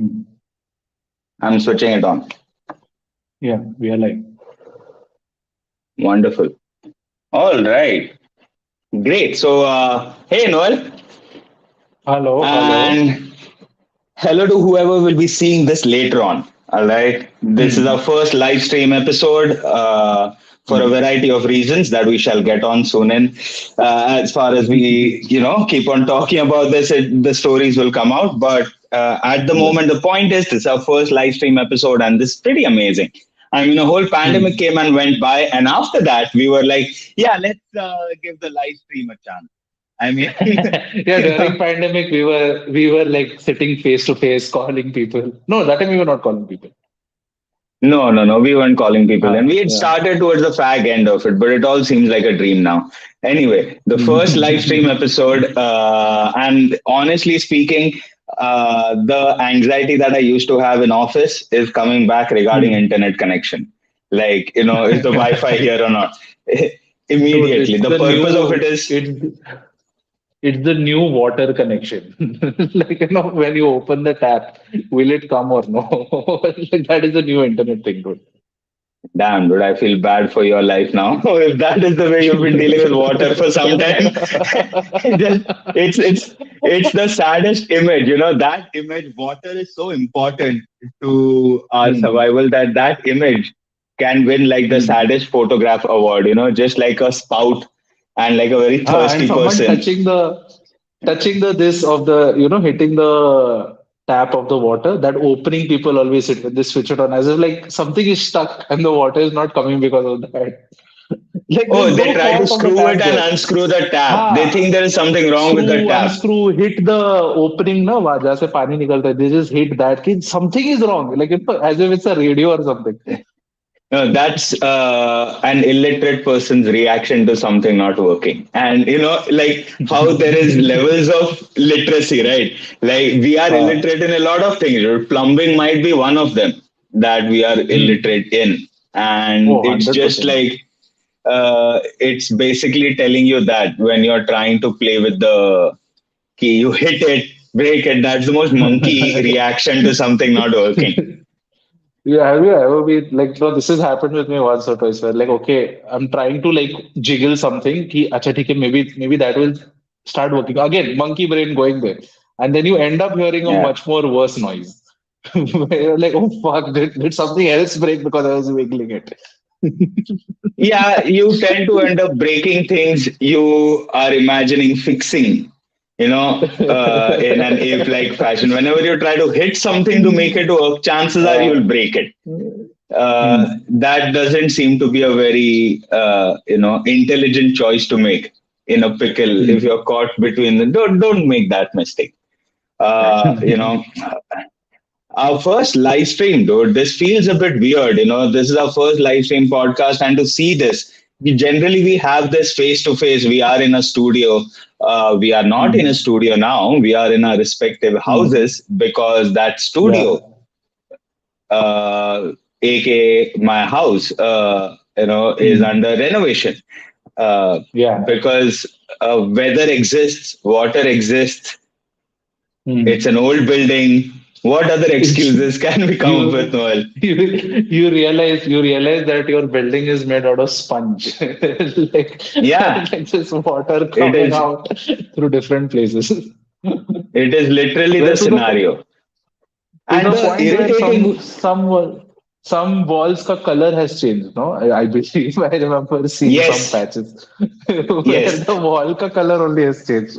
Hmm. I'm switching it on. Yeah, we are like, Wonderful. All right. Great. So, hey, Noel, hello, hello. and hello to whoever will be seeing this later on. All right. This is our Hmm. first live stream episode for a Hmm. variety of reasons that we shall get on soon. In as far as we, keep on talking about this, the stories will come out. But at the Yeah. moment, the point is, this is our first live stream episode, and this is pretty amazing. I mean, a whole pandemic Hmm. came and went by, and after that, we were like, yeah, let's give the live stream a chance. I mean, Yeah, you during know, pandemic we were like sitting face to face calling people. No, that time we were not calling people. no, no, no. We weren't calling people, and we had Yeah. started towards the fag end of it, but it all seems like a dream now. Anyway, the first live stream Hmm. episode, and honestly speaking, the anxiety that I used to have in office is coming back regarding Hmm. internet connection. Like, is the Wi-Fi here or not? Dude, Immediately, it's the the purpose of it new is it's the new water connection. Like, when you open the tap, will it come or no? Like, that is the new internet thing, damn, dude, I feel bad for your life now. If that is the way you've been dealing with water for some time, just it's the saddest image. That image, water is so important to our dude. survival that that image can win like the Hmm. saddest photograph award. Just like a spout and like a very And thirsty someone person. touching the this of the hitting the tap of the water, that opening people always hit when they switch it on, as if like something is stuck and the water is not coming because of that. Like, Oh, there's they no try to fault of the screw it tap and there. unscrew the tap. They हाँ, think there is something wrong with the screw, tap. unscrew, hit the opening ना वहाँ जहाँ से पानी निकलता है. They just hit that. कि something is wrong. Like, as if it's a radio or something. No, that's an illiterate person's reaction to something not working. And, like how there is levels of literacy, right? Like we are हाँ. illiterate in a lot of things. Plumbing might be one of them that we are Hmm. illiterate in. And Oh, it's just 100%. like, it's basically telling you that when you're trying to play with the key, you hit it, break it. That's the most monkey reaction to something not working. Yeah, have you ever been like, no, this has happened with me once or twice where like, okay, I'm trying to like jiggle something, ki, acha, theek hai, maybe that will start working. Again, monkey brain going there. And then you end up hearing a Yeah. much more worse noise. Where you're like, oh fuck, did something else break because I was wiggling it? Yeah, you tend to end up breaking things you are imagining fixing, in an ape-like fashion. Whenever you try to hit something to make it work, chances are you'll uh, break it. hmm. That doesn't seem to be a very, intelligent choice to make in a pickle. If Hmm. you're caught between them, don't make that mistake. Uh, you know, our first live stream, dude. This feels a bit weird. This is our first live stream podcast, and to see this, we have this face to face. We are in a studio. We are not in a Hmm. studio now. We are in our respective Hmm. houses because that Yeah. studio, aka my house, is Hmm. under renovation. Uh, Yeah. because weather exists, water exists. It's Hmm. an old building. What other excuses can we come up with, you Noel? you realize that your building is made out of sponge, Yeah, like just water it coming is. out through different places. It is literally Well, the scenario. to And the the point where some irritating, some some walls ka color has changed. No, I believe I remember seeing some yes, patches where yes, the wall ka color only has changed.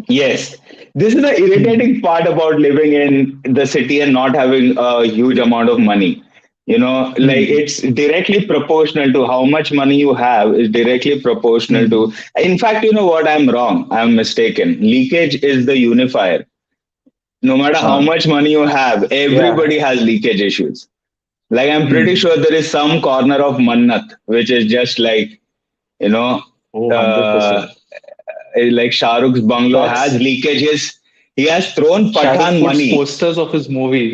yes. This is the Hmm. irritating part about living in the city and not having a huge amount of money. Like Hmm. it's directly proportional to how much money you have, is directly proportional to. Hmm. In fact, you know what? I'm wrong. I'm mistaken. Leakage is the unifier. No matter how much money you have, everybody Yeah. has leakage issues. Like I'm pretty Hmm. sure there is some corner of Mannat which is just like, you know, Oh, uh, 100%. like Shah Rukh's bungalow has That's leakages. He has thrown Shahrukh Pathan puts money. posters of his movie.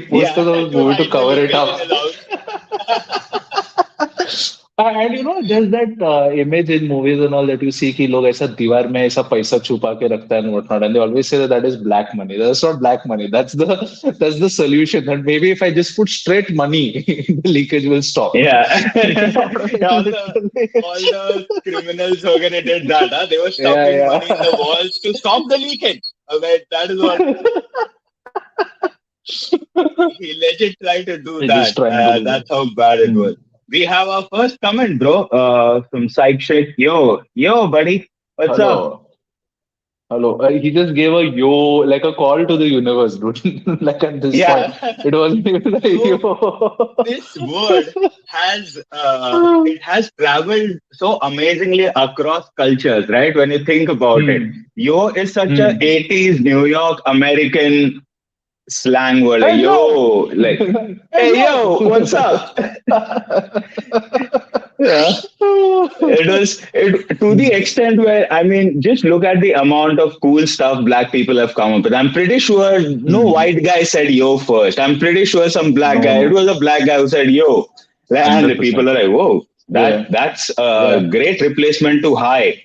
Posters Yeah, of his to movie to hide the cover it leakage in up. his house. And there's that image in movies and all that you see कि लोग ऐसा दीवार में ऐसा पैसा छुपा के रखता है and whatnot, and they always say that that is black money. That's not black money. That's the solution. And maybe if I just put straight money, the leakage will stop. Yeah. Yeah, all Yeah, the criminals who did that, huh? They were stuffing money in the yeah. walls to stop the leakage. Okay, that is what he legit tried to do They're that. just trying to do That's that. how bad it was. Hmm. We have our first comment, bro, from Psych Shake. Yo, buddy. What's up? Hello. Hello. He just gave a yo, like a call to the universe, dude. Like at this point, Yeah. it wasn't even like So yo. this word has it has traveled so amazingly across cultures, right? When you think about it, Hmm. yo is such a Hmm. 80s New York American slang word. Like Hey yo! yo, like Hey hey yo! yo, what's up? Yeah. It was it to the extent where I mean, just look at the amount of cool stuff black people have come up with. I'm pretty sure no Hmm. white guy said yo first. I'm pretty sure some black No, guy. It no, was a black guy who said yo, and the people 100%. are like, whoa, Yeah, that's a yeah. great replacement to hi.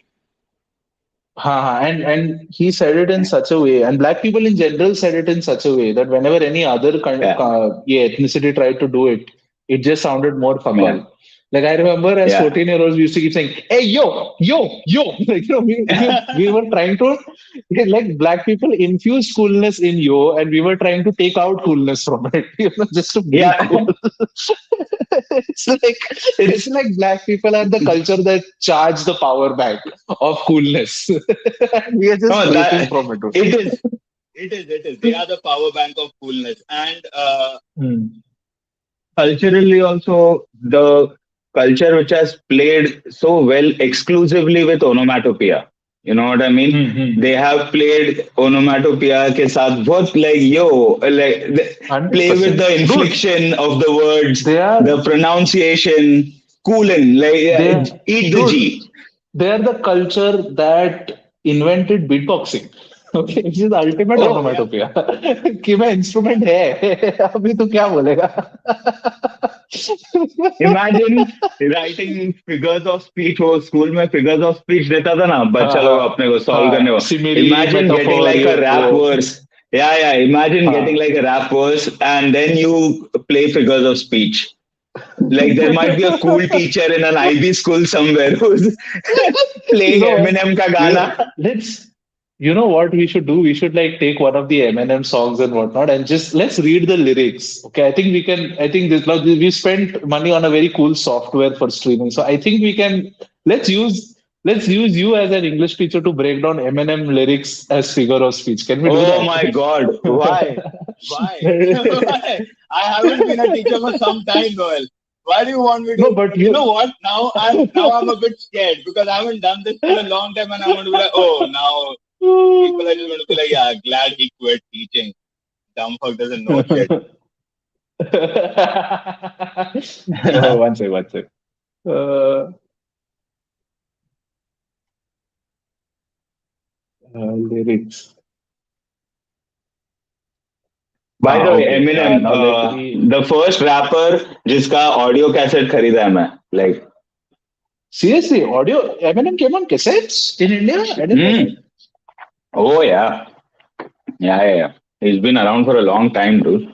And he said it in such a way, and black people in general said it in such a way that whenever any other Yeah, yeah, ethnicity tried to do it, it just sounded more fuck yeah, all. Like I remember as yeah. 14-year-olds, we used to keep saying, "Hey yo, yo, yo!" Like we were trying to like black people infused coolness in yo, and we were trying to take out coolness from it, just to be cool. Yeah. it's like it's like black people are the culture that charge the power bank of coolness. We are just No, drinking that from it. it is. It is. They are the power bank of coolness. And Hmm. culturally also the culture which has played so well exclusively with onomatopoeia. You know what I mean? Hmm. They Hmm. have played onomatopoeia ke saath both like yo, like play with 100%. the Dude, inflection of the words, they the are pronunciation, coolin, like they eat the G. dude, they are the culture that invented beatboxing. Okay, which is the ultimate Oh yeah. onomatopoeia. कि मैं instrument है अभी तो क्या बोलेगा Imagine writing figures of speech वो school में figures of speech देता था ना हाँ बच्चा लोग हाँ अपने को solve करने हाँ को. Simile Imagine getting metaphor like ये a वो rap verse. Yeah. Imagine getting हाँ like a rap verse and then you play figures of speech. Like there might be a cool teacher in an IB school somewhere who's you playing know what? Eminem ka We gana. let's you know what we should do? We should like take one of the Eminem songs and whatnot and just let's read the lyrics. Okay, I think we can. I think this like, we spent money on a very cool software for streaming, so I think we can. Let's use let's use you as an English teacher to break down Eminem lyrics as figure of speech. Can we do Oh that? my God. Why? Why? Why? I haven't been a teacher for some time, Noel. Why do you want me No, to? but You know you. what? Now I'm a bit scared because I haven't done this for a long time, and I'm going to be like, oh, now people are just going to be like, yeah, glad he quit teaching. Dumb fuck doesn't know shit. One sec, one sec. Uh, lyrics. By the way, Okay. Eminem, Now let me. the first rapper जिसका audio cassette खरीदा है मैं, like, Seriously, audio Eminem came on cassettes in India? I didn't know that. hmm, oh yeah. He's been around for a long time, dude.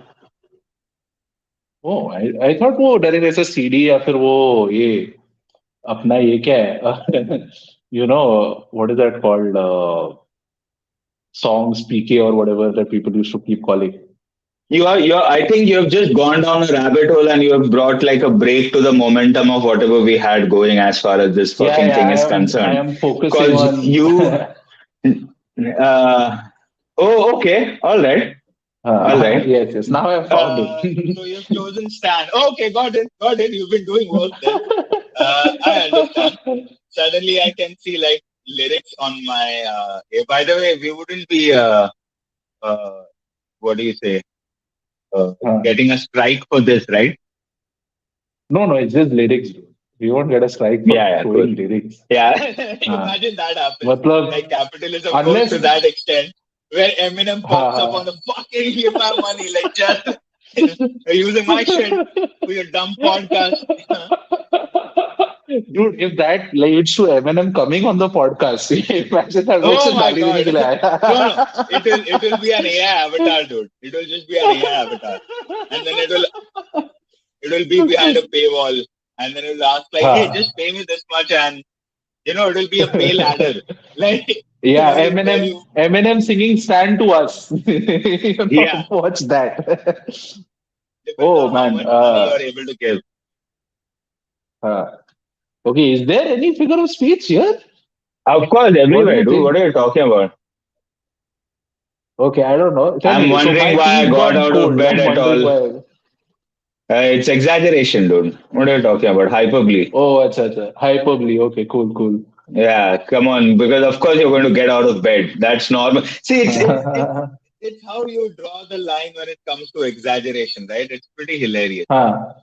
Oh, I thought वो direct ऐसा CD या फिर वो ये अपना ये क्या है you know what is that called songs PK or whatever that people used to keep calling. I think you have just gone down a rabbit hole and you have brought like a break to the momentum of whatever we had going as far as this Yeah, fucking yeah, thing is I concerned. am focusing Because on uh, oh, okay, all right. yes, now I have found it. So you've chosen Stan. Okay, got it. You've been doing work then. I understand. Suddenly I can see like lyrics on my. By the way, we wouldn't be. Uh, what do you say? Uh, Getting a strike for this, right? no, no, it's just lyrics, dude. We won't get a strike for Yeah, cool. showing lyrics. Yeah, हाँ imagine that happens. मतलब Like capitalism goes to unless that extent where Eminem हाँ pops up on the हाँ fucking give my money, like just you're using my shit for your dumb podcast. Dude, if that leads to Eminem coming on the podcast, imagine that वो Oh से my गाली देने God. के लिए No, no. आया. It will be an AI avatar, dude. It will just be an AI avatar. And then it will be behind a paywall. And then it'll ask like, hey, हाँ. just pay me this much and it will be a pay ladder. Like, Yeah, where Eminem, you Eminem singing "Stand to Us." yeah, Watch that. depends Oh on how man. much money you're able to give. Uh, okay, is there any figure of speech here? Of course, What do everywhere, you dude. What think? are you talking about? Okay, I don't know. Tell I'm me. So wondering my why I tea's got gone out of cold. bed I'm at wondering all. why. It's exaggeration, dude. What are you talking about? Hyperbole. Oh, acha. Hyperbole. Okay, cool. Yeah, come on. Because of course you're going to get out of bed. That's normal. See, it's how you draw the line when it comes to exaggeration, right? It's pretty hilarious. हाँ,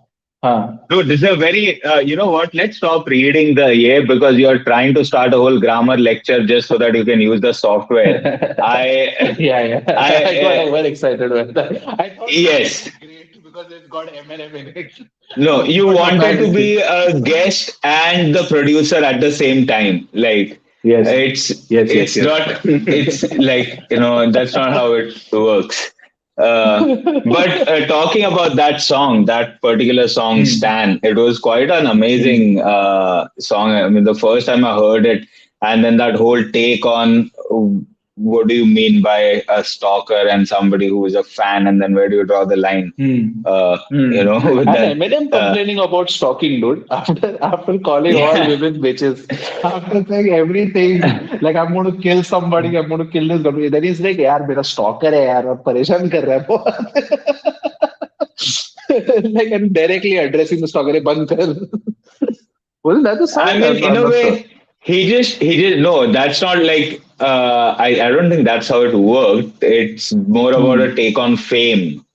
हाँ. Dude, this is a very, you know what? Let's stop reading the A because you're trying to start a whole grammar lecture just so that you can use the software. I, Yeah. I got I, over excited with that. I thought that would yes. be great because it's got Eminem in it. No, you But wanted to apparently, be a guest and the producer at the same time. Like, yes, it's not, it's like, that's not how it works. But talking about that song, that particular song, Hmm, Stan, it was quite an hmm. amazing song. I mean, the first time I heard it, and then that whole take on what do you mean by a stalker and somebody who is a fan, and then where do you draw the line? Hmm. Uh, Hmm. with And that. Eminem Uh, complaining about stalking, dude. After calling all yeah, women bitches, after saying everything, like I'm going to kill somebody, I'm going to kill this guy. Then he's like, यार मेरा stalker है यार और परेशान कर रहा है बहुत. Like and directly addressing the stalker, "ए, बंद कर." Wasn't that the I song? mean, in I'm a not sure. way, he just no. That's not like. I don't think that's how it worked. It's more about a Hmm. take on fame.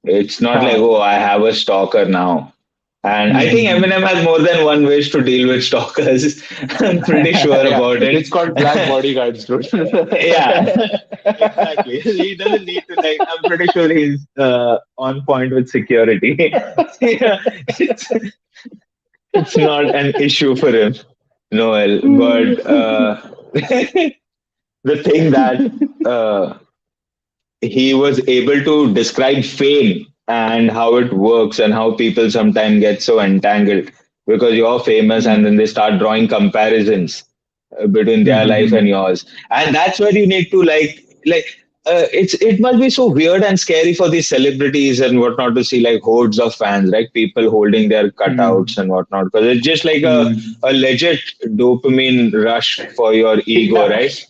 It's not like, हाँ. oh, I have a stalker now. And I think Hmm. Eminem has more than one ways to deal with stalkers. I'm pretty sure Yeah, about it. it's called Black Bodyguards, dude. Yeah, exactly. He doesn't need to like. I'm pretty sure he's on point with security. Yeah, it's not an issue for him, Noel. But the thing that he was able to describe fame and how it works and how people sometimes get so entangled because you're famous and then they start drawing comparisons between their life and yours, and that's where you need to it must be so weird and scary for these celebrities and whatnot to see like hordes of fans, right? People holding their cutouts Hmm. and whatnot because it's just like Hmm. a legit dopamine rush for your ego, Yeah. right?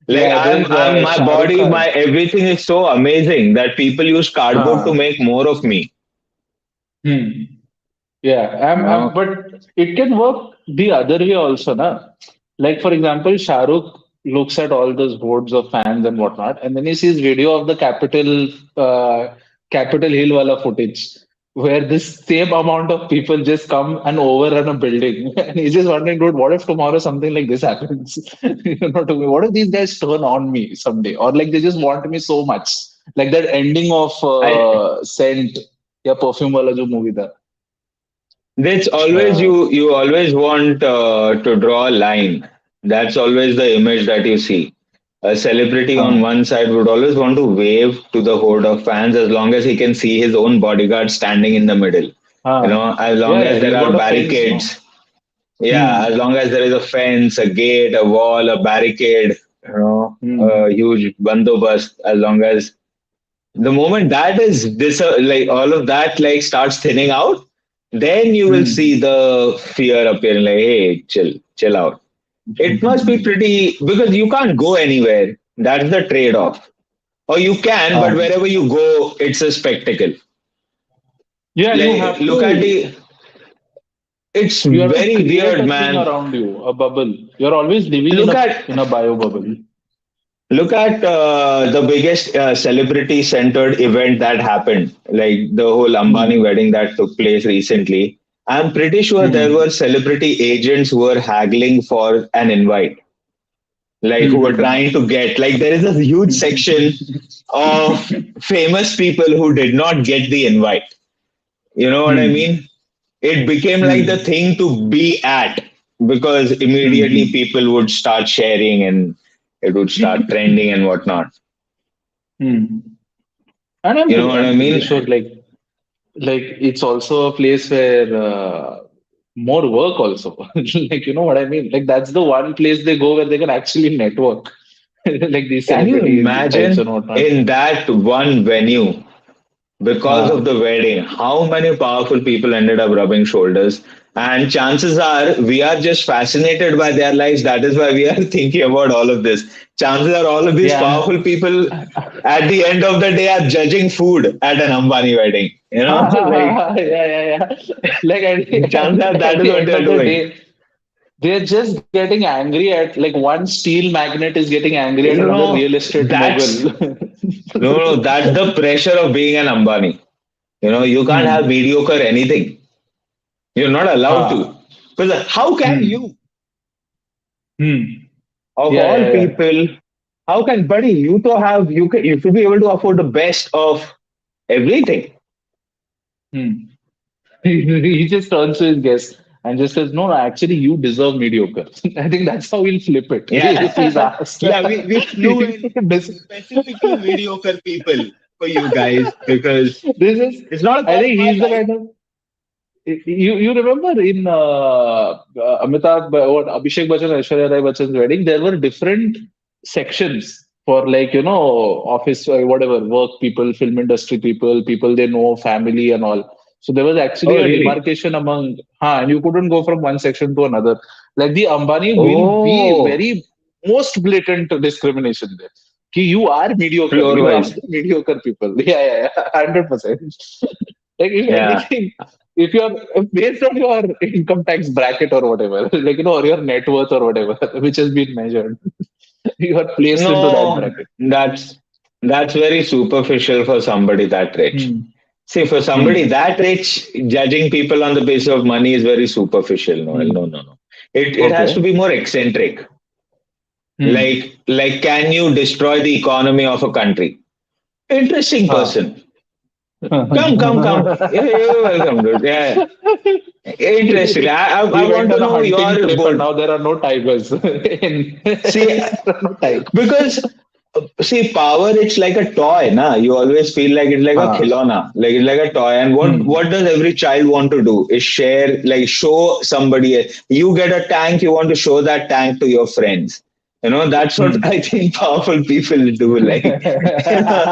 Like Yeah, I'm, there's I'm my Shah Rukh body, my Khan. everything is so amazing that people use cardboard to Huh. make more of me. Hmm. Yeah, You know, but it can work the other way also, na? Like for example, Shah Rukh looks at all those hordes of fans and whatnot, and then he sees video of the Capitol Hill wala footage, where this same amount of people just come and overrun a building, and he's just wondering, dude, what if tomorrow something like this happens? To me, what if these guys turn on me someday, or like they just want me so much, like that ending of I Scent, या perfume wala जो movie था. That's always Uh, you always want to draw a line. That's always the image that you see. A celebrity on हाँ, one side would always want to wave to the horde of fans as long as he can see his own bodyguard standing in the middle. हाँ. As long Yeah, as there he's are got a fence, no? barricades. Yeah, as Hmm. long as there is a fence, a gate, a wall, a barricade, a Hmm. huge bandobast, as long as the moment that is this like all of that like starts thinning out, then you will see Hmm. the fear appearing like, hey, chill out. It must be pretty because you can't go anywhere. That's the trade-off. Or you can, but हाँ. wherever you go, it's a spectacle. Yeah, Like look at the it's you have to very create weird, a thing man. around you, a bubble. You're always living Look at in a bio bubble. Look at the biggest celebrity centered event that happened, like the whole Ambani Hmm. wedding that took place recently. I'm pretty sure there Hmm. were celebrity agents who were haggling for an invite, like who were trying to get, like, there is a huge section of famous people who did not get the invite. You know what I Hmm. mean? It became like the Hmm. thing to be at, because immediately Hmm. people would start sharing and it would start trending and whatnot. Hmm. And You know what I I'm pretty mean? sure, like it's also a place where more work also. Like you know what I mean? Like that's the one place they go where they can actually network. Like these Can you celebrities types and imagine whatnot. in that one venue, because of Ah. the wedding, how many powerful people ended up rubbing shoulders? And chances are we are just fascinated by their lives. That is why we are thinking about all of this. Chances are all of these Yeah. powerful people at the end of the day are judging food at an Ambani wedding. You know, like Yeah, yeah, yeah. Like chances are at that is the what end they're of the doing. day, they're just getting angry at like one steel magnate is getting angry at You another know, real estate mogul. that's no, that's the pressure of being an Ambani. You know, you can't have Hmm. mediocre anything. You're not allowed to. Ah. Because how can Hmm. you, Hmm. of Yeah, all yeah, yeah. people, how can, buddy, you should be able to afford the best of everything. Hmm. He just turns to his guest and just says, "No, no, actually, you deserve mediocre." I think that's how he'll flip it if he's Yeah. asked. Yeah, we flew in this, specifically mediocre people for you guys because this is, it's not a I part of think my he's the life. kind of. You remember in what Abhishek Bachchan and Aishwarya Rai Bachchan's wedding, there were different sections for like office whatever work people, film industry people, people they know, family and all. So there was actually Oh, a really? demarcation among, and you couldn't go from one section to another. Like the Ambani will be Oh, very most blatant discrimination there. Ki you are mediocre. floor You are wise. the mediocre people. Yeah, yeah, yeah, 100%. Like if Yeah. anything, if you're based on your income tax bracket or whatever, like or your net worth or whatever, which has been measured, you are placed into that No, bracket. that's very superficial for somebody that rich. Hmm. See, for somebody Hmm. that rich, judging people on the basis of money is very superficial, Noel. No, Hmm. no, no. It has to Okay. be more eccentric. Hmm. Can you destroy the economy of a country? Interesting Huh. person. Come. Yeah, you're welcome, dude. Yeah, interesting. I We want went to on a know hunting your trip and bold. now there are no tigers. See, There are no tigers. because see, power, it's like a toy, na. You always feel like it's like a Huh. khilona, like it's like a toy. And Hmm. what does every child want to do? Is share, like show somebody else. You get a tank, you want to show that tank to your friends. You know, that's what Hmm. I think powerful people do. Like, you know,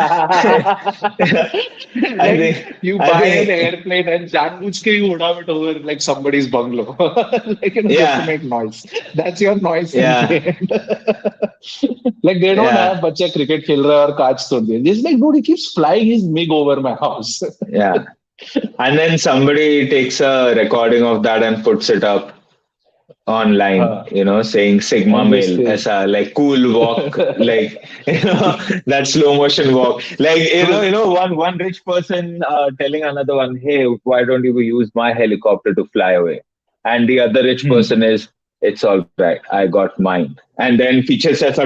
Like you I buy an think, airplane and जानबूझ के you उड़ाव it over like somebody's bungalow, like just to yeah, make noise. That's your noise yeah, complaint. Like they don't have yeah, बच्चा cricket खेल रहा है और कांच तोड़ दिया. Just like dude, he keeps flying his MiG over my house. yeah. And then somebody takes a recording of that and puts it up online, Uh, saying Sigma and just male, say, aisa, like cool walk, like, that slow motion walk. Like, dude. one rich person telling another one, hey, why don't you use my helicopter to fly away? And the other rich person Hmm. is, it's all right, I got mine. And then feature says,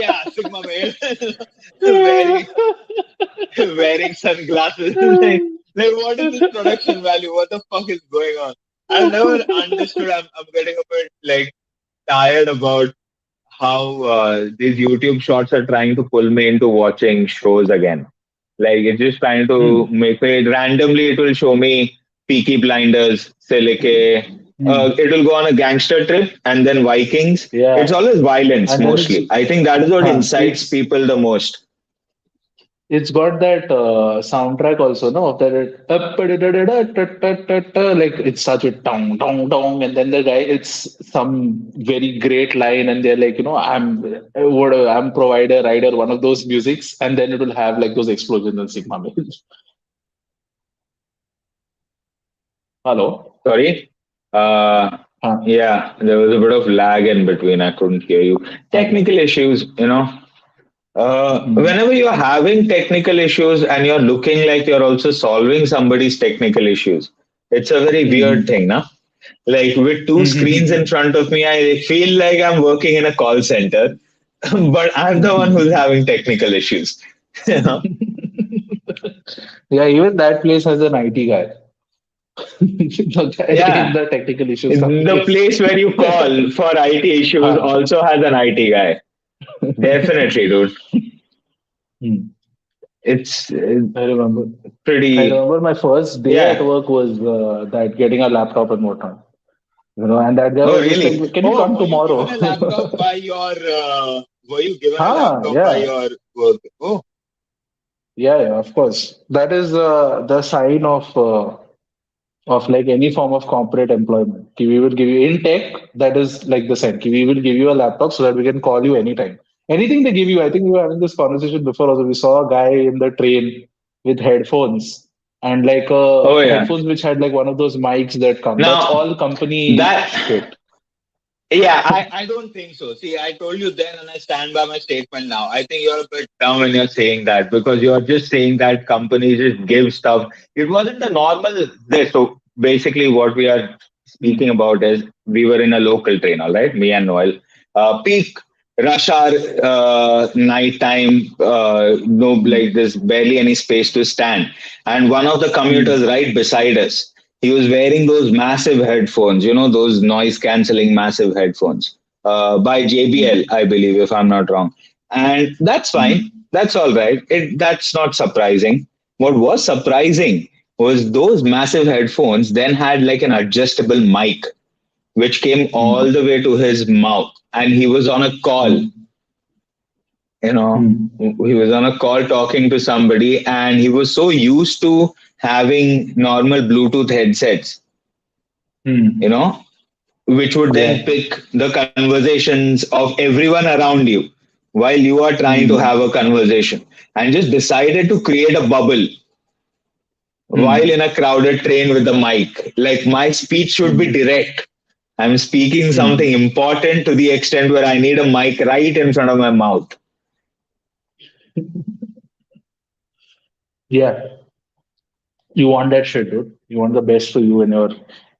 yeah, Sigma male, wearing, wearing sunglasses. Like, what is this production value? What the fuck is going on? I've never understood. I'm getting a bit like tired about how these YouTube shorts are trying to pull me into watching shows again. Like it's just trying to Hmm. make me randomly. It will show me Peaky Blinders, Silike. Hmm. It will go on a gangster trip and then Vikings. It's Yeah. always violence And then mostly. I think that is what incites it's people the most. it's got that soundtrack also, no? Of that like it's such a dong dong dong, and then the guy it's some very great line, and they're like, I'm provider rider, one of those musics, and then it will have like those explosions and Sigma male. Hello. Sorry. Uh, Huh. yeah, there was a bit of lag in between. I couldn't hear you. Okay. Technical issues, Hmm. whenever you're having technical issues and you're looking like you're also solving somebody's technical issues, it's a very weird Hmm. thing, na? Like with two screens in front of me, I feel like I'm working in a call center, but I'm the one who's having technical issues. You know? Yeah, even that place has an IT guy. The guy in Yeah, the technical issues the companies. place where you call for IT issues Huh. also has an IT guy. Definitely, dude. Hmm. It's I remember. I pretty. remember my first day at Yeah. work was that getting a laptop and whatnot. And that guy Oh, was just like, really? "Can you Oh, come were you tomorrow?" given a laptop by your? Were you given a Huh? laptop by Yeah, your work? Oh, yeah, of course. That is the sign of like any form of corporate employment. We will give you in tech, that is like the sign. We will give you a laptop so that we can call you anytime. Anything they give you, I think we were having this conversation before also. We saw a guy in the train with headphones and like oh yeah. headphones which had like one of those mics that come. That's Now all company that. shit. Yeah, I don't think so. See, I told you then, and I stand by my statement now. I think you're a bit dumb when you're saying that because you're just saying that companies just give stuff. It wasn't the normal this. So basically, what we are speaking Hmm. about is we were in a local train, all right, me and Noel. Peak rush hour, night time, no, like Hmm. there's barely any space to stand. And one of the commuters Hmm. right beside us, he was wearing those massive headphones, those noise cancelling massive headphones by JBL, Hmm. I believe, if I'm not wrong. And that's fine. Hmm. That's all right. That's not surprising. What was surprising was those massive headphones then had like an adjustable mic, which came all the Hmm. way to his mouth. And he was on a call, Hmm. you know, Hmm. he was on a call talking to somebody, and he was so used to having normal Bluetooth headsets, you Hmm. know, which would then Yeah. pick the conversations of everyone around you while you are trying to have Hmm. a conversation, and just decided to create a bubble while in Hmm. a crowded train with the mic. Like my speech should be Hmm. direct. I'm speaking something Hmm. important to the extent where I need a mic right in front of my mouth. Yeah. You want that shit, dude. You want the best for you when you're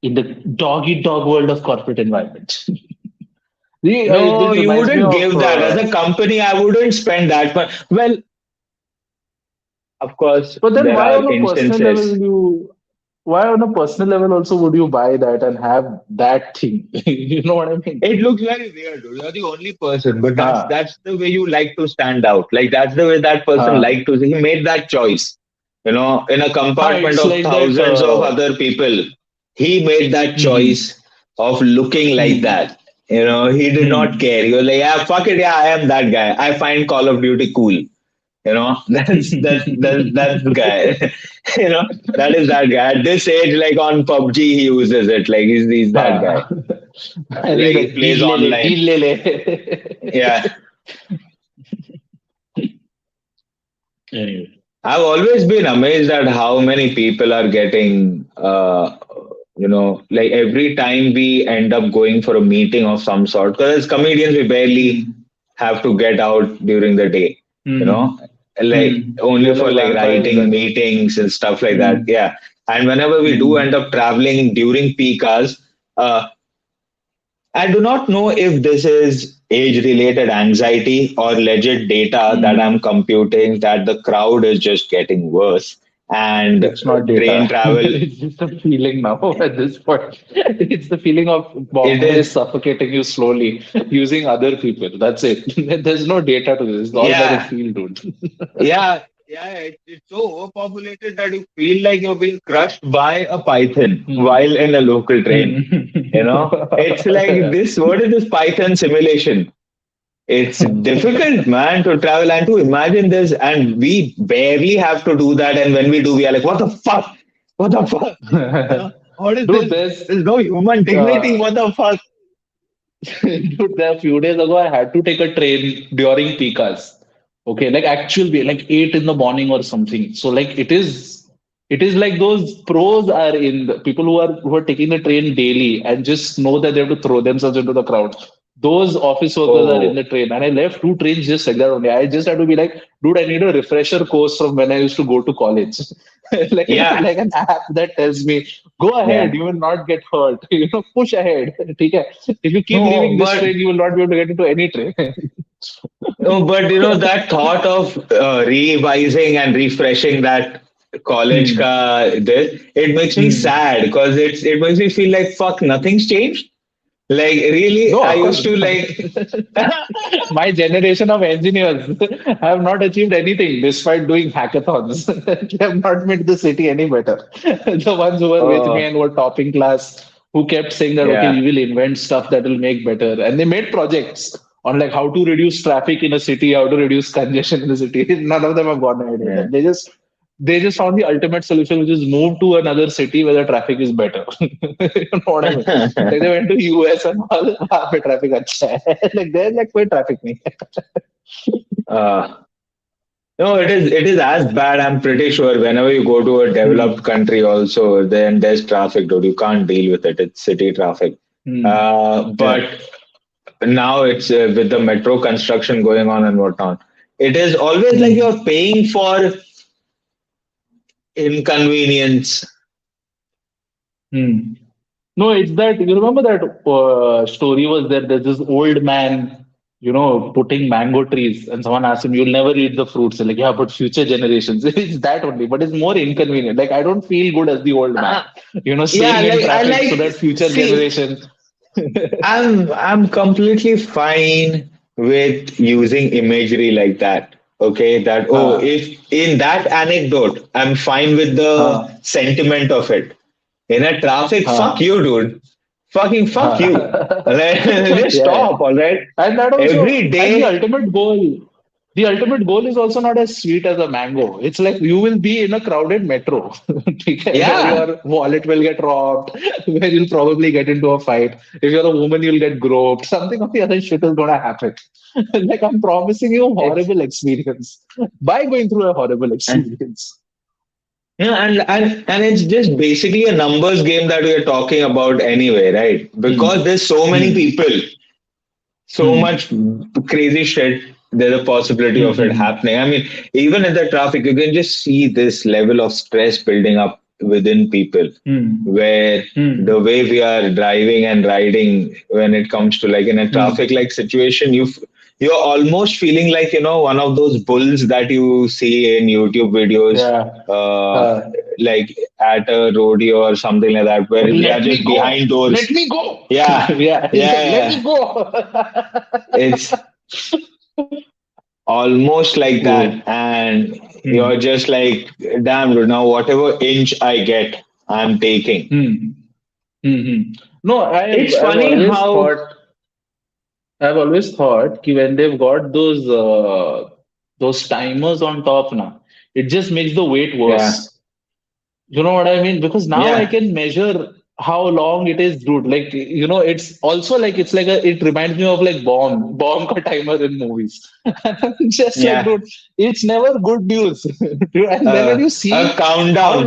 in the dog eat dog world of corporate environment. No, This you reminds me wouldn't of. give that. As a company, I wouldn't spend that much. Well, of course, But then, there why are on a personal level instances. will you? Why on a personal level also would you buy that and have that thing? You know what I mean? It looks very weird, dude. You're the only person, but that's Huh. that's the way you like to stand out. Like that's the way that person Huh. liked to. He made that choice. In a Huh. compartment It's of like that. thousands of other people, he made that Hmm. choice of looking like Hmm. that. He did not Hmm. care. He was like, yeah, fuck it, yeah, I am that guy. I find Call of Duty cool. That's the guy. That is that guy. At this age, like on PUBG, he uses it. Like he's that guy. Huh. And he's Like he like, plays deal lele, online. deal lele. Yeah. Anyway. I've always been amazed at how many people are getting, like every time we end up going for a meeting of some sort, because as comedians, we barely Hmm. have to get out during the day, you know, Hmm. like Hmm. We only are for like like vampires writing that. meetings and stuff like that. Hmm. Yeah. And whenever we do end Hmm. up traveling during peak hours, uh, I do not know if this is age related anxiety or legit data that I'm Hmm. computing that the crowd is just getting worse and It's not train data. travel. It's just a feeling now at this point. It's the feeling of It Bombay is, suffocating you slowly using other people. That's it. There's no data to this. It's all by the yeah, feel, dude. yeah, it's so overpopulated that you feel like you're being crushed by a python Hmm. while in a local train. It's like this, what is this python simulation? It's difficult, man, to travel and to imagine this. And we barely have to do that. And when we do, we are like, what the fuck? What the fuck? What is Dude, this? there's There's no human dignity. uh, What the fuck? dude, there a few days ago, I had to take a train during peak hours. Okay, like actual like 8 in the morning or something. So like it is like those pros are in the people who are taking the train daily and just know that they have to throw themselves into the crowd. Those office workers are in Oh, the train, and I left two trains just like that only. I just had to be like, dude, I need a refresher course from when I used to go to college, yeah, like an app that tells me, go ahead, yeah. you will not get hurt. Push ahead. Okay? If you keep No, leaving this but train, you will not be able to get into any train. no, but that thought of revising and refreshing that. college Hmm. ka this, it makes me Hmm. sad because it makes me feel like fuck, nothing's changed. Like really, No, I of used course to not. like. My generation of engineers have not achieved anything despite doing hackathons. They have not made the city any better. The ones who were with me Oh and were topping class, who kept saying that, okay, we yeah. will invent stuff that will make better. And they made projects on like how to reduce traffic in a city, how to reduce congestion in the city. None of them have got an idea. Yeah. They just found the ultimate solution, which is move to another city where the traffic is better. You know what I mean? Like they went to US and all, वहाँ पे traffic अच्छा है. Like there like कोई traffic नहीं है. uh, no, it is as bad. I'm pretty sure whenever you go to a developed Hmm. country, also then there's traffic, dude. You can't deal with it. It's city traffic. Hmm. But Yeah. now it's with the metro construction going on and whatnot. It is always like Hmm. you're paying for inconvenience. Hmm. No, it's that you remember that story was that there's this old man, putting mango trees, and someone asked him, "You'll never eat the fruits." They're like, yeah, but future generations. It's that only, but it's more inconvenient. Like I don't feel good as the old man, Uh, yeah, staying in like I traffic so like that future see. generation. I'm completely fine with using imagery like that. Okay, that oh, Huh, if in that anecdote, I'm fine with the huh, sentiment of it. In a traffic, fuck huh, you, dude. Fucking fuck you. huh. Alright? Just Yeah, yeah. stop, all right? And that Every also, and the day, ultimate goal, is also not as sweet as a mango. It's like you will be in a crowded metro, ठीक है, where yeah. your wallet will get robbed, where you'll probably get into a fight. If you're a woman, you'll get groped. Something of the other shit is gonna happen. Like I'm promising you a It's horrible experience by going through a horrible and experience. yeah, and it's just basically a numbers game that we are talking about anyway, right? Because Hmm. there's so many Hmm. people, so Hmm. much crazy shit, there's a possibility Hmm. of it Hmm. happening. I mean, even in the traffic you can just see this level of stress building up within people, Hmm. where Hmm. the way we are driving and riding when it comes to like in a Hmm. traffic like situation, you're almost feeling like one of those bulls that you see in YouTube videos, Yeah. uh Uh, like at a rodeo or something like that, where they are Let me just go. behind Let doors. me go. Yeah, Yeah, he's like, yeah, let me yeah. go. It's almost like that, Cool. and you're Hmm. just like, damn, dude, now whatever inch I get, I'm taking. Hmm. Hmm. Hmm. No, I've It's I've funny always how, thought कि when they've got those timers on top now, it just makes the wait yeah, worse. You know what I mean? Because now I yeah, can measure how long it is, dude. Like, it's also like it reminds me of like bomb ka timer in movies. Just like, yeah. dude, it's never good news. And then when you A see how long countdown.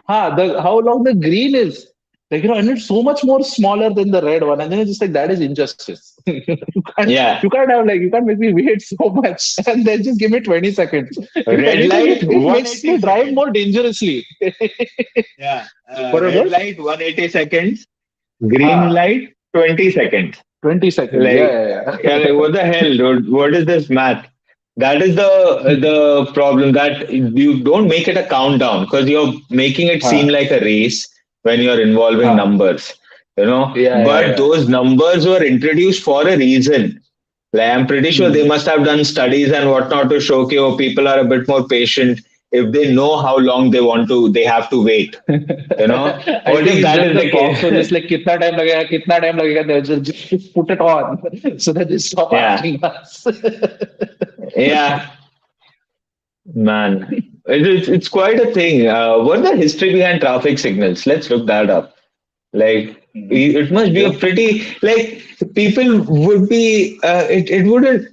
how long the green is, like, and it's so much more smaller than the red one, and then it's just like that is injustice. Yeah, You can't make me wait so much, and then just give me 20 seconds. If red anything, light, it makes 180 me drive seconds. more dangerously. Yeah, What was red that? light, 180 seconds. Green Ah, light, 20 seconds. 20 seconds. Yeah, Like, yeah, yeah, like, yeah. what the hell, dude? What is this math? That is the problem, that you don't make it a countdown because you're making it seem Ah, like a race when you're involving ah. numbers, Yeah, yeah, But yeah. those numbers were introduced for a reason. Like, I'm pretty sure they Hmm. must have done studies and whatnot to show that people are a bit more patient if they know how long they have to wait. I What think if it's that just is the the cops were just case? like, kitna time lagega, they just put it on so that they stop Yeah, asking us. yeah. Man, it's quite a thing. What's the history behind traffic signals? Let's look that up. Like, Mhm. it must be a Yeah. pretty, like, people would be, it wouldn't,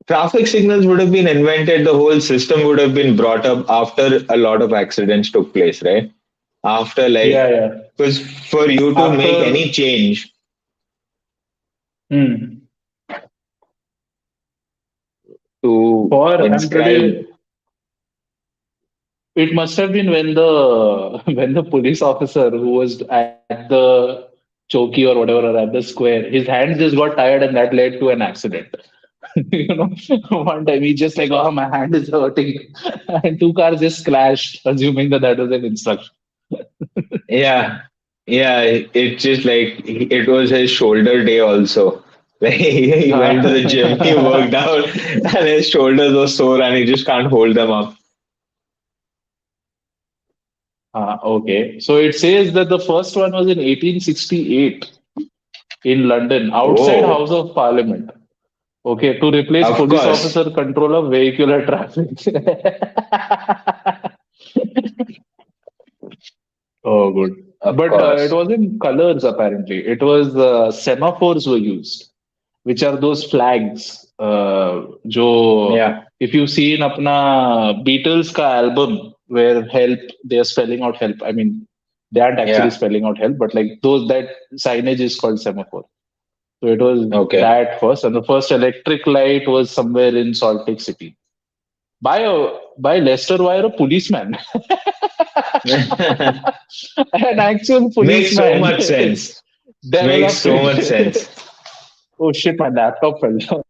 traffic signals would have been invented, the whole system would have been brought up after a lot of accidents took place, right? After, Yeah, like, yeah. because for you to make any After, change hmm. to I'm inscribe, pretty, it must have been when the when the police officer who was at the chowki or whatever or at the square, his hands just got tired and that led to an accident. You know, one time he just like, oh, my hand is hurting, and two cars just clashed, assuming that that was an instruction. Yeah, yeah. It just like it was his shoulder day also. Like he went to the gym, he worked out, and his shoulders were sore, and he just can't hold them up. Okay, so it says that the first one was in 1868 in London, outside House Oh, of Parliament. Okay, to replace of police course, officer control of vehicular traffic. Oh, good. of But it course. was in colors apparently. It was semaphores were used, which are those flags. जो Yeah, if you see in अपना Beatles का album where help they are spelling out help. I mean they aren't actually yeah. spelling out help, but like those that signage is called semaphore. So it was Okay. that first, and the first electric light was somewhere in Salt Lake City by Lester Wire, a policeman, an actual Makes so policeman much sense. Makes developed so much it. sense. Oh shit, my laptop fell down.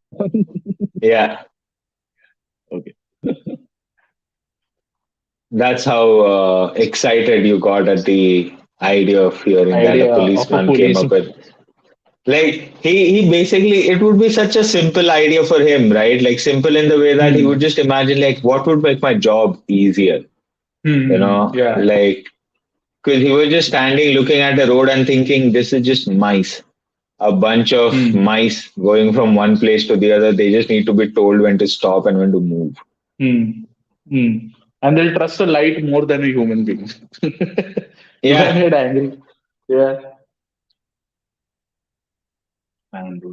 Yeah, Okay. that's how excited you got at the idea of hearing that a Idea of a policeman came police. up with. Like he basically, it would be such a simple idea for him, right? Like simple in the way that he would Hmm. just imagine like what would make my job easier, Yeah. like because he was just standing looking at the road and thinking this is just mice, a bunch of Hmm. mice going from one place to the other. They just need to be told when to stop and when to move. Hmm. Hmm. And they'll trust a light more than a human being. When Yeah, you're angry. Yeah. And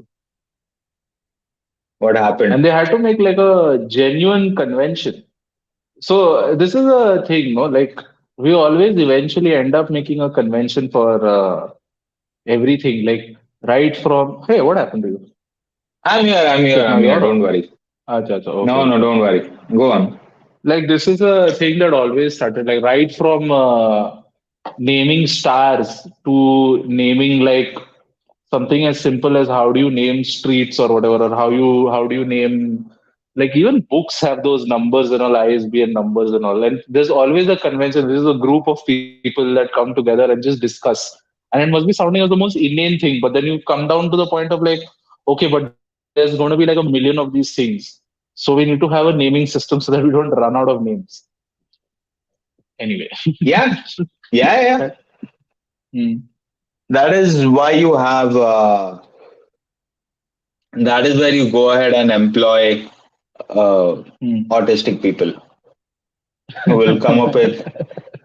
what and happened? they had to make like a genuine convention. So this is a thing, no? Like we always eventually end up making a convention for everything. Like right from hey, what happened to you? I'm here, I'm here, Shit, now I'm here. you're Don't on. worry. Acha, acha, okay, No, no, okay, don't okay. worry. Go on. Like this is a thing that always started like right from naming stars to naming like something as simple as how do you name streets or whatever, or how do you name like even books have those numbers and all ISBN numbers and all. And there's always a convention. This is a group of people that come together and just discuss. And it must be sounding as the most inane thing, but then you come down to the point of like, okay, but there's going to be like a million of these things. So we need to have a naming system so that we don't run out of names. Anyway. Yeah, yeah, yeah. Hmm. That is why you have. That is where you go ahead and employ uh, Hmm. autistic people who will come up with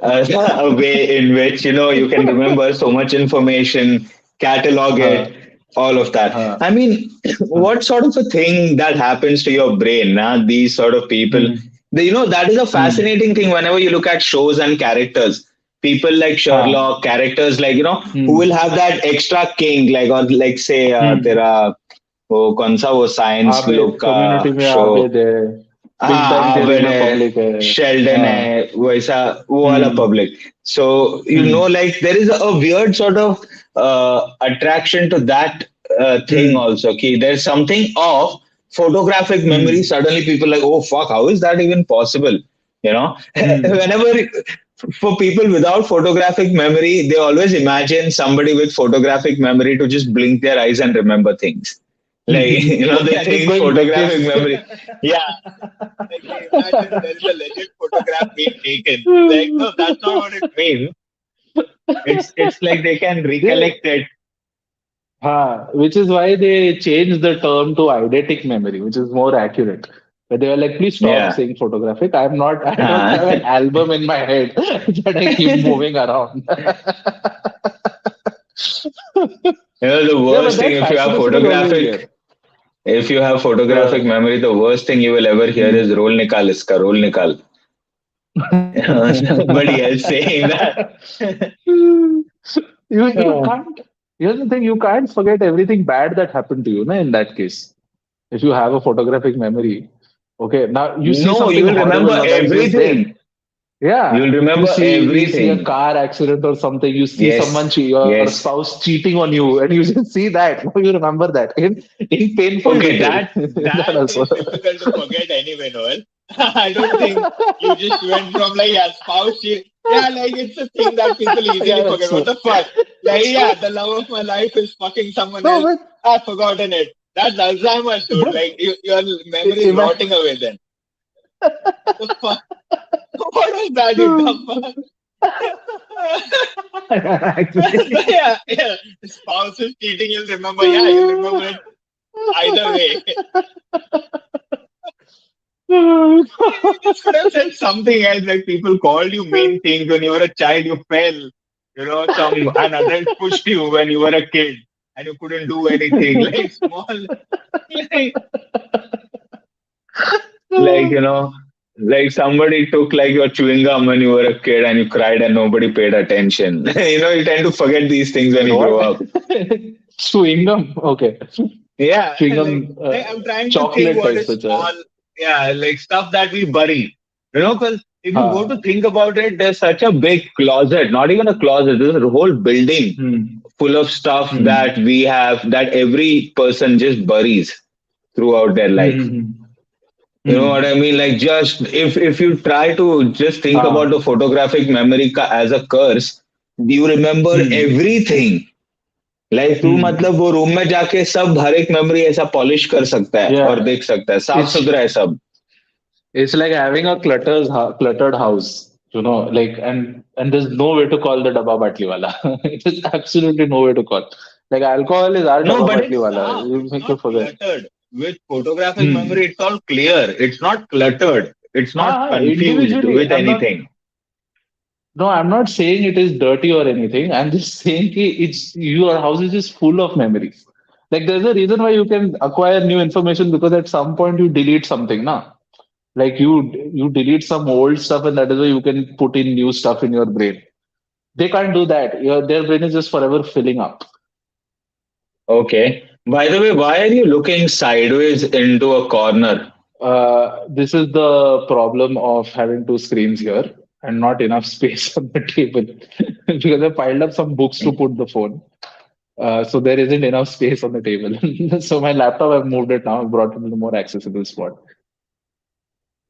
a way in which you can remember so much information, catalog uh, it, all of that. uh, I mean, uh, what sort of a thing that happens to your brain? Nah? These sort of people, hmm. that is a Hmm. fascinating thing. Whenever you look at shows and characters, people like Uh, Sherlock, characters like who will hmm. have that extra king, like or like say Hmm. तेरा वो कौन सा वो science लोग आबिद का community में show Abid है big bang हाँ थियरी आबिद में है पब्लिक है शेल्डन हाँ है वैसा वो वाला hmm public so hmm like there is a weird sort of attraction to that thing hmm also कि there's something of photographic memory. Hmm Suddenly people like, oh fuck, how is that even possible, you know? Hmm Whenever for people without photographic memory, they always imagine somebody with photographic memory to just blink their eyes and remember things, like they and he's think going like photographic this. memory. Yeah, like they imagine there is a legit photograph being taken. Like, no, that's not what it means. It's like they can they recollect it. which is why they changed the term to eidetic memory, which is more accurate. But they were like, please stop Yeah. saying photographic. I don't Uh, have an album in my head that I keep moving around. the Yeah, but worst thing that if you have fascination is always there. photographic Uh, memory, the worst thing you will ever hear is roll nikal iska, roll nikal. Somebody else saying that. you can't. Here's the thing: you can't forget everything bad that happened to you. Na, in that case, if you have a photographic memory, okay. Now you see No, you something will remember horrible. Now that is just there. everything. You'll Yeah, remember you see a everything. car accident or something. You see someone, Yes, your yes. spouse cheating on you, and you just see that. You remember that in painful Okay, detail. that That that also. is difficult to forget anyway, Noel. I don't think you just went from like yeah, spouse shit. Yeah, like it's a thing that people easily Yeah, that's forget. What true. the fuck? Like yeah, the love of my life is fucking someone No, else. I've forgotten it. That's Alzheimer's, dude. but Like your memory is rotting away. Then the fuck? What was that? You dumb fuck. actually. Yeah, yeah. Spouse is cheating. You'll remember. Yeah, you'll remember it either way. You just could have said something else, like people called you mean things when you were a child, you fell. Some an adult pushed you when you were a kid and you couldn't do anything. Like small, like, like you know, like somebody took like your chewing gum when you were a kid and you cried and nobody paid attention. You tend to forget these things when you grow What? up. Chewing gum? Okay. Yeah, Chewing like, gum, like I'm trying to think chocolate what type is such small. Yeah, like stuff that we bury. Because if you go to uh, think about it, there's such a big closet, not even a closet, there's a whole building hmm, full of stuff that hmm, we have that every person just buries throughout their hmm, life. hmm, You know what hmm. I mean? Like just if you try to just think about Uh, the photographic memory as a curse, you remember hmm, everything. Like तू hmm. मतलब वो room में जाके सब हर एक memory ऐसा polish कर सकता है और Yeah, देख सकता है साफ it's सुथरा है सब. it's like having a cluttered house, like and there's no way to call the dabba batli wala. There's absolutely no way to call. Like alcohol is our No, dabba but batli it's wala. saaf. You It's make you not forget. cluttered. With photographic memory, Hmm. it's all clear. It's not cluttered. It's not confused Individually, with anything. no, I'm not saying it is dirty or anything. I'm just saying it's your house is just full of memories. Like there's a reason why you can acquire new information because at some point you delete something, na? Like you delete some old stuff and that is why you can put in new stuff in your brain. They can't do that. Their brain is just forever filling up. Okay. By the way, why are you looking sideways into a corner? This is the problem of having two screens here and not enough space on the table because I piled up some books to put the phone. So there isn't enough space on the table. So my laptop, I've moved it now. I've brought it to a more accessible spot.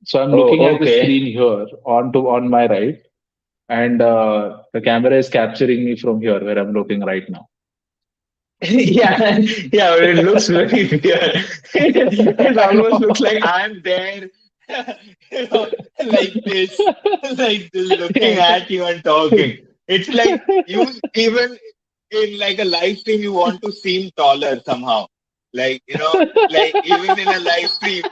So I'm looking Oh, at the okay. screen here on my right, and the camera is capturing me from here where I'm looking right now. Yeah, yeah, but it looks very weird. It I almost looks know. like I'm there, you know, like this, like this, looking Okay. at you and talking. It's like you even in like a live stream, you want to seem taller somehow. Like even in a live stream,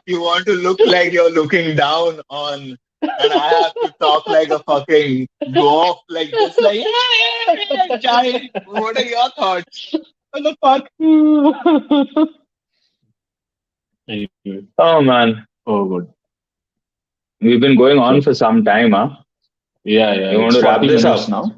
you want to look like you're looking down on, and I have to talk like a fucking go off like this, like yeah, giant. What are your thoughts? What the fuck? Anyway. Oh man, Oh, good. we've been going on Okay. for some time, huh? Yeah, yeah. You want It's to wrap 40 this minutes up? now.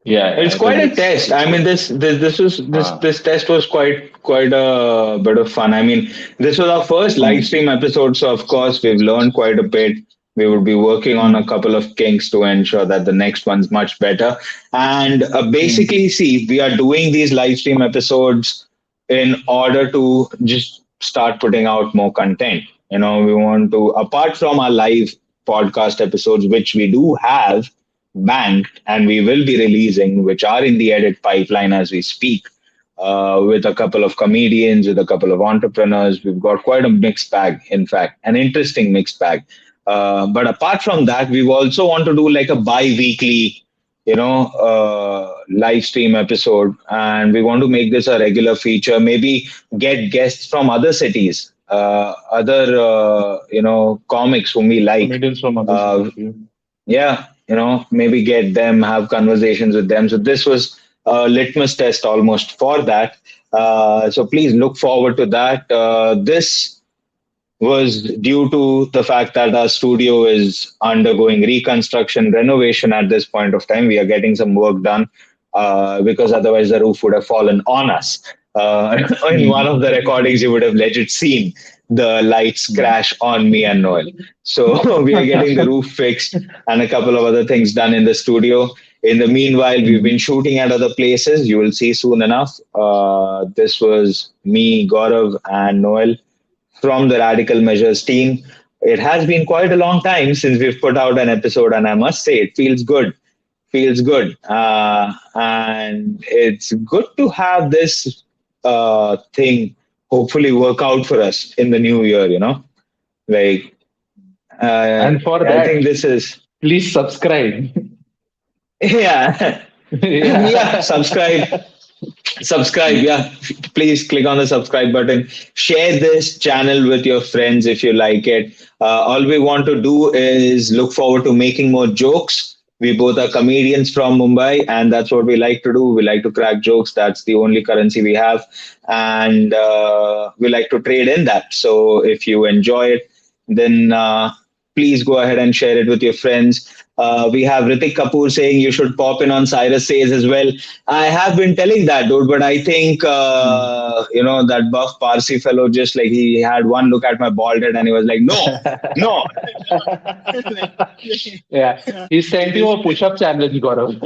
Yeah, yeah. It's I think quite a it's test. it's I mean, good. this Uh, test was quite a bit of fun. I mean, this was our first live mm, stream episode, so of course we've learned quite a bit. We would be working on a mm, couple of kinks to ensure that the next one's much better. And basically, mm. see, we are doing these live stream episodes in order to just start putting out more content. We want to, apart from our live podcast episodes, which we do have banked and we will be releasing, which are in the edit pipeline as we speak, with a couple of comedians, with a couple of entrepreneurs. We've got quite a mixed bag, in fact, an interesting mixed bag. But apart from that, we also want to do like a bi-weekly, live stream episode, and we want to make this a regular feature. Maybe get guests from other cities, other comics whom we like. Comedians from other Uh, cities. Yeah. yeah, maybe get them, have conversations with them. So this was a litmus test almost for that. So please look forward to that. This was due to the fact that our studio is undergoing reconstruction, renovation at this point of time. We are getting some work done because otherwise the roof would have fallen on us. In one of the recordings, you would have legit seen the lights crash on me and Noel. So we are getting the roof fixed and a couple of other things done in the studio. In the meanwhile, we've been shooting at other places. You will see soon enough. This was me, Gaurav, and Noel from the Radical Measures team. It has been quite a long time since we've put out an episode, and I must say it feels good. Feels good, and it's good to have this thing hopefully work out for us in the new year. Like And for I think that, this is please subscribe. yeah, yeah. Yeah. Subscribe, yeah. Please click on the subscribe button. Share this channel with your friends if you like it. All we want to do is look forward to making more jokes. We both are comedians from Mumbai, and that's what we like to do. We like to crack jokes. That's the only currency we have, and we like to trade in that. So if you enjoy it, then please go ahead and share it with your friends. We have Ritik Kapoor saying you should pop in on Cyrus Says as well. I have been telling that, dude, but I think, that buff Parsi fellow just like he had one look at my bald head and he was like, no, no. Yeah. He sent you a push-up challenge, Gaurav.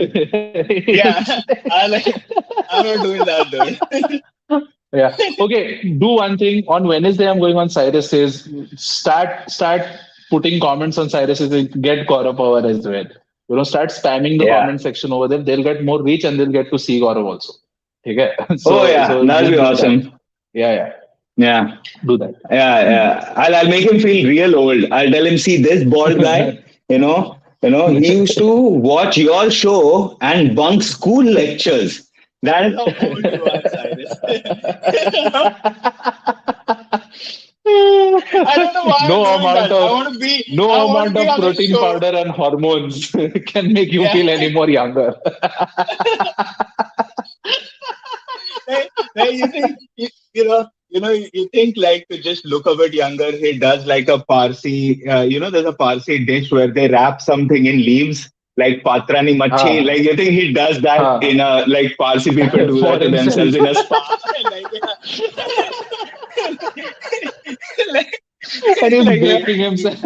Yeah, I'm not doing that, dude. Yeah. Okay. Do one thing. On Wednesday, I'm going on Cyrus Says. Start putting comments on Cyrus Says. Get Gaurav Pawar as well. Start spamming the Yeah. comment section over there. They'll get more reach and they'll get to see Gaurav also. Okay. Oh, So yeah, so that'll just be do that. awesome. Yeah, yeah. Yeah. Do that. Yeah, yeah. I'll make him feel real old. I'll tell him, see this bald guy, he used to watch your show and bunk school lectures. That is how old you are, Cyrus. I don't know why I'm no doing amount that. of no I want to amount be of on the protein show. powder and hormones can make you Yeah. feel any more younger. Hey, you think like to just look a bit younger. He does like a Parsi, there's a Parsi dish where they wrap something in leaves, like patrani machi. Like Ah, you think he does that in ah. a like Parsi people do For that to himself. themselves in a spa, like, like, And he's like baking himself.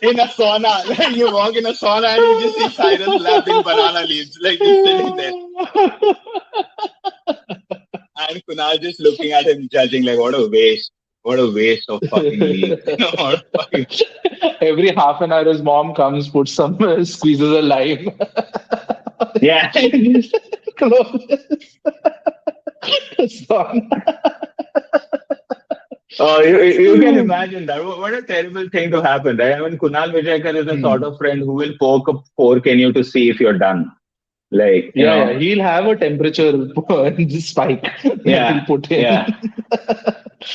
in a sauna. Like you walk in a sauna and you just see Cyrus lapping banana leaves, like just sitting there. And Kunal just looking at him, judging like, what a waste. What a waste of fucking leaves. What a fucking... Every half an hour, his mom comes, puts some, squeezes a lime. Yeah. Close the song. Oh, you can imagine that. What a terrible thing to happen, right? I mean, Kunal Vijayakar is the sort Hmm. of friend who will poke a fork in you to see if you're done. Like, Yeah, yeah. He'll have a temperature spike that he'll yeah, put in. yeah.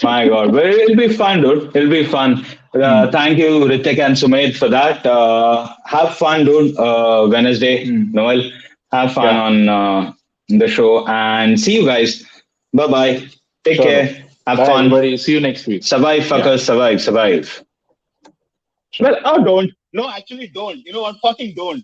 My God. But it'll be fun, dude. It'll be fun. Hmm. Thank you, Ritik and Sumit, for that. Have fun, dude. Wednesday, Hmm. Noel. Have fun Yeah, on the show and see you guys. Bye bye. Take sure. care. Have Bye, fun. everybody. See you next week. Survive, Yeah, fuckers. Survive, survive. sure. Well, oh, don't. No, actually, don't. You know what? Fucking don't.